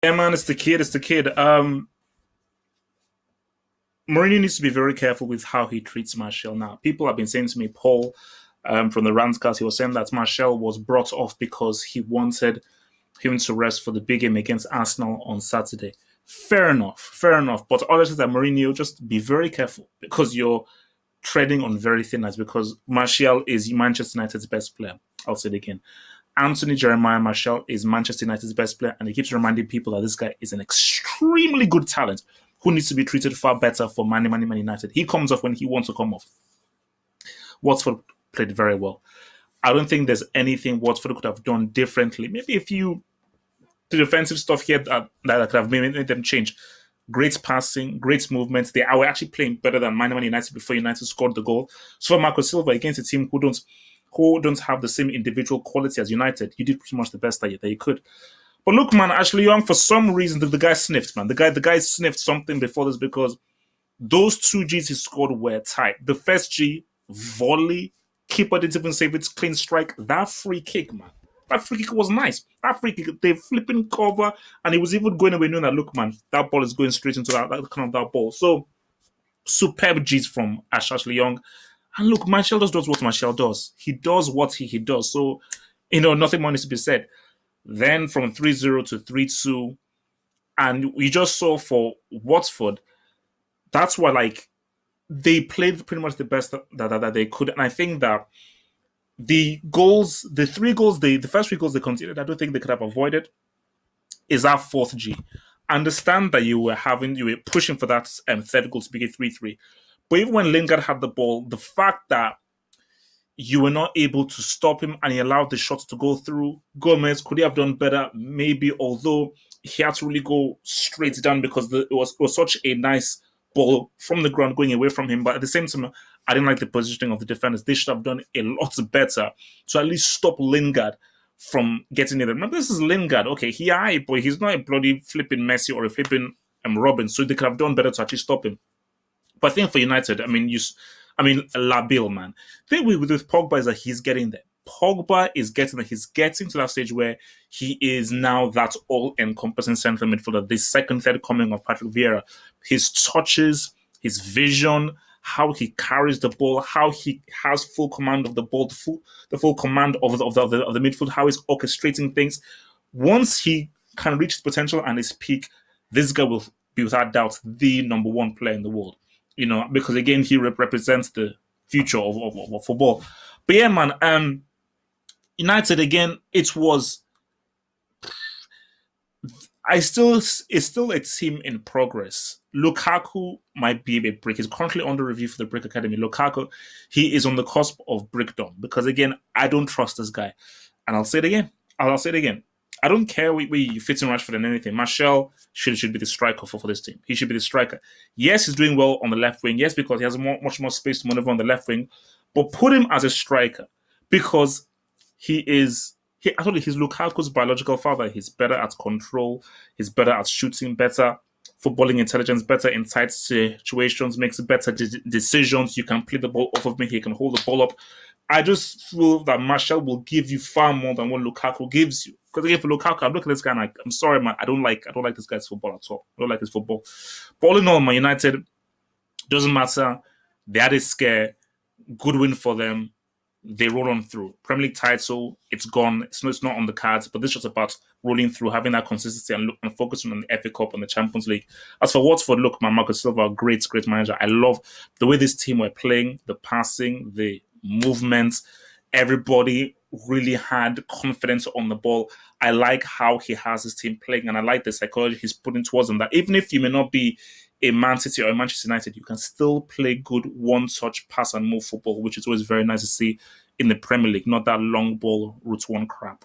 Yeah, man, it's the kid. It's the kid. Mourinho needs to be very careful with how he treats Martial now. People have been saying to me, Paul, from the Randscast, he was saying that Martial was brought off because he wanted him to rest for the big game against Arsenal on Saturday. Fair enough, fair enough. But others that Mourinho, just be very careful because you're treading on very thin ice because Martial is Manchester United's best player. I'll say it again. Anthony Jeremiah Martial is Manchester United's best player, and he keeps reminding people that this guy is an extremely good talent who needs to be treated far better for Man United. He comes off when he wants to come off. Watford played very well. I don't think there's anything Watford could have done differently. Maybe a few defensive stuff here that could have made them change. Great passing, great movements. They were actually playing better than Man United before United scored the goal. So for Marco Silva against a team who don't have the same individual quality as United, you did pretty much the best that you could. But look, man, Ashley Young, for some reason, the guy sniffed, man. The guy sniffed something before this because those two Gs he scored were tight. The first G, volley, keeper didn't even save it, clean strike. That free kick, man. That free kick was nice. That free kick, they flipping cover, and he was even going away knowing that, look, man, that ball is going straight into that ball. So, superb Gs from Ashley Young. And look, Martial does what Martial does. He does what he does. So, nothing more needs to be said. Then from 3-0 to 3-2, and we just saw for Watford, that's why, they played pretty much the best that they could. And I think that the first three goals they conceded, I don't think they could have avoided, is our fourth G. I understand that you were pushing for that third goal to be a 3-3. But even when Lingard had the ball, the fact that you were not able to stop him and he allowed the shots to go through, Gomez, could he have done better? Maybe, although he had to really go straight down because it was such a nice ball from the ground going away from him. But at the same time, I didn't like the positioning of the defenders. They should have done a lot better to at least stop Lingard from getting it. Remember, this is Lingard. Okay, but he's not a bloody flipping Messi or a flipping Robin, so they could have done better to actually stop him. But I think for United, Labille, man. The thing with Pogba is that he's getting there. Pogba is getting there. He's getting to that stage where he is now that all-encompassing central midfielder, the second, third coming of Patrick Vieira. His touches, his vision, how he carries the ball, how he has full command of the ball, the full command of the midfield, how he's orchestrating things. Once he can reach his potential and his peak, this guy will be without doubt the number one player in the world. Because again, he represents the future of football. But yeah, man, United again, it's still a team in progress. Lukaku might be a brick. He's currently under review for the Brick Academy. Lukaku, he is on the cusp of brickdom because again, I don't trust this guy. And I'll say it again. I don't care where you fit in Rashford and anything. Martial should be the striker for this team. He should be the striker. Yes, he's doing well on the left wing. Yes, because he has much more space to maneuver on the left wing. But put him as a striker because he's Lukaku's biological father. He's better at control. He's better at shooting, better footballing intelligence, better in tight situations, makes better decisions. You can play the ball off of me. He can hold the ball up. I just feel that Martial will give you far more than what Lukaku gives you. Because again, for Lukaku, I'm looking at this guy and I'm sorry, man, I don't like this guy's football at all. I don't like his football. But all in all, Man United, doesn't matter. They had a scare. Good win for them. They roll on through. Premier League title, it's gone. It's not on the cards, but this is just about rolling through, having that consistency and focusing on the FA Cup and the Champions League. As for Watford, look, man, Marco Silva, great manager. I love the way this team were playing, the passing, the movements. Everybody really had confidence on the ball. I like how he has his team playing, and I like the psychology he's putting towards them. That even if you may not be a Man City or a Manchester United, you can still play good one-touch pass and move football, which is always very nice to see in the Premier League, not that long ball route one crap.